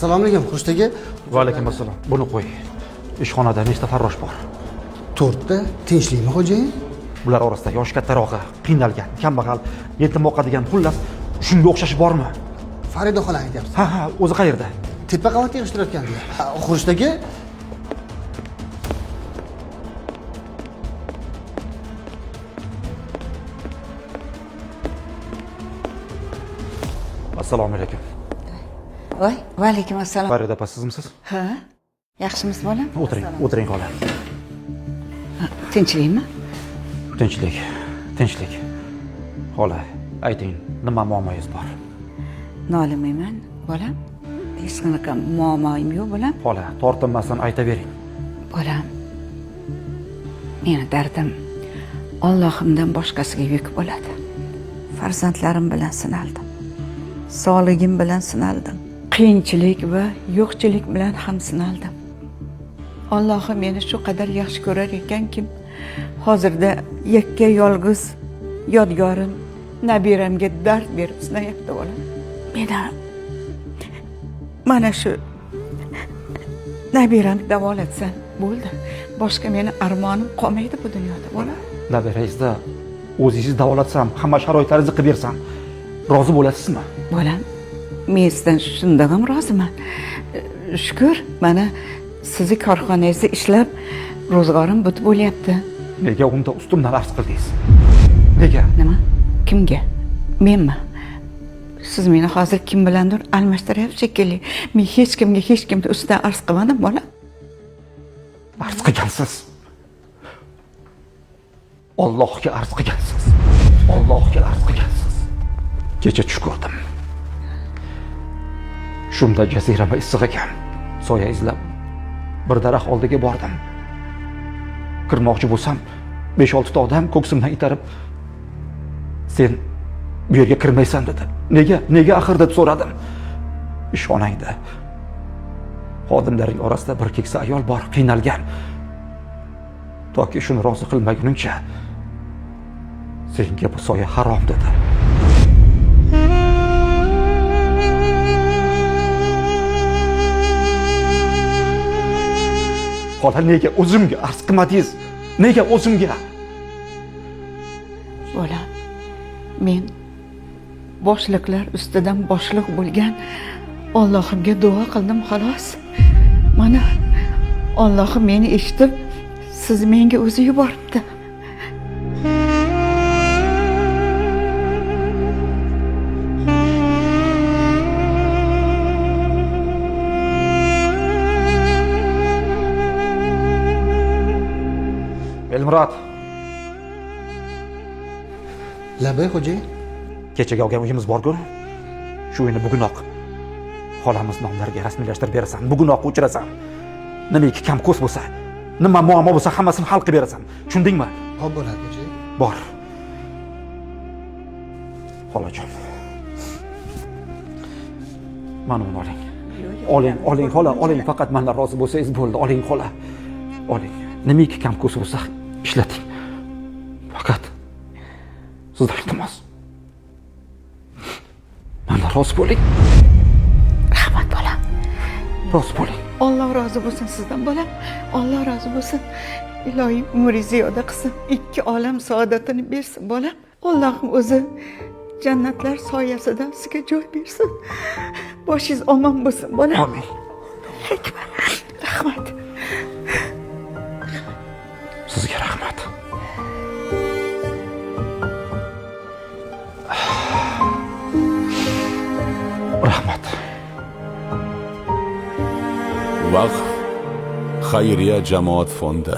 Assalomu alaykum, Xurshid aka. Va alaykum assalom. Buni qo'y. Ishxonada nechta farrosh bor? 4 ta. Tinchlikmi, xo'jayin? Bular orasida yoshi kattarog'i, qiynalgan, kambag'al, yetim boqadigan, xullas, shunga o'xshashi bormi? Farida xola aytyapsiz. Ha, o'zi qayerda? Tepa qavatda yig'ishtirayotgandilar. Xurshid aka, Assalomu alaykum. Voy, va alaykum assalom. Farida opa, sizmisiz? Ha? Yaxshimisiz bolam? O'tiring xola. Tinchlikmi? Tinchlik. Xola, ayting, nima muammoyingiz bor? Nolimayman, bolam. Hech qanaqa muammoim yo'q, bolam. Xola, tortinmasdan aytavering. Bolam. Meni dardim Allohimdan boshqasiga yuk bo'ladi. Farzandlarim bilan sinaldim. Sog'ligim bilan sinaldim. Qiyinchilik va yo'qchilik bilan ham sinaldim. Allohim meni shu qadar yaxshi ko'rar ekanki, hozirda yakka yolg'iz yodgorim nabiramga dard berib sinayapti bolam. Mana shu nabiramni davolatsan bo'ldi. Boshqa meni armonim qolmaydi bu dunyoda bolam. Nabirangizda o'zingiz davolatsam, hamma sharoitlaringizni qilib bersam, rozi bo'lasizmi? Bolam, men sizdan shundoq ham roziman. Shukr, mana sizni korxonangizda ishlab ro'zg'orim butib bo'lyapti. Nega unda ustimdan arz qildingiz? Nega? Nima? Kimga? Menmi? Siz meni hozir kim bilandir almashtiryapsiz shekilli. Men hech kimga ustidan arz qilmadim, bolam. Arz qilgansiz. Allohga arz qilgansiz. Kecha tush ko'rdim. Shunda jazirama issiq ekan. Soya izlab bir daraxt oldiga bordim. Kirmoqchi bo'lsam, 5-6 ta odam ko'ksimdan itarib, "Sen bu yerga kirmaysan" dedi. Nega axir deb so'radim. Ishonangda xodimlarning orasida bir keksa ayol bor, qiynalgan. Toki shuni rozi qilmaguningcha senga bu soya harom dedi. Xola, nega o'zimga arz qilmadingiz? Nega o'zimga? Bolam, men boshliqlar ustidan boshliq bo'lgan Allohimga duo qildim xolos. Mana Allohim meni eshitib, siz menga o'zi yuboribdi. Elmurod, labay xo'jayin. kechaga olgan uyimiz bor-ku. Shu uyni bugunoq xolamiz nomlariga rasmiylashtirib berasan. Bugunoq o'chirasan. Nimaki kam ko'z bo'lsa, nima muammo bo'lsa hammasini hal qilib berasan. Tushundingmi? Xo'p bo'ladi xo'jayin. Bor. Xolajon. Mana uni oling. Oling xola, oling. Faqat mendan rozi bo'lsangiz bo'ldi. Oling xola. Oling. Nimaki kam ko'z bo'lsa ishlating. Faqat sizdan iltimos. Mendan rozi bo'ling. Rahmat bolam. Rozi bo'ling. Alloh rozi bo'lsin sizdan bolam. Alloh rozi bo'lsin. Ilohim umringizni ziyoda qilsin. 2 olam saodatini bersin bolam. Allohim o'zi jannatlar soyasida sizga joy bersin. Boshingiz omon bo'lsin bolam. Amin. Rahmat. Sizga rahmat. Rahmat. Vaqf xayriya jamoat fondi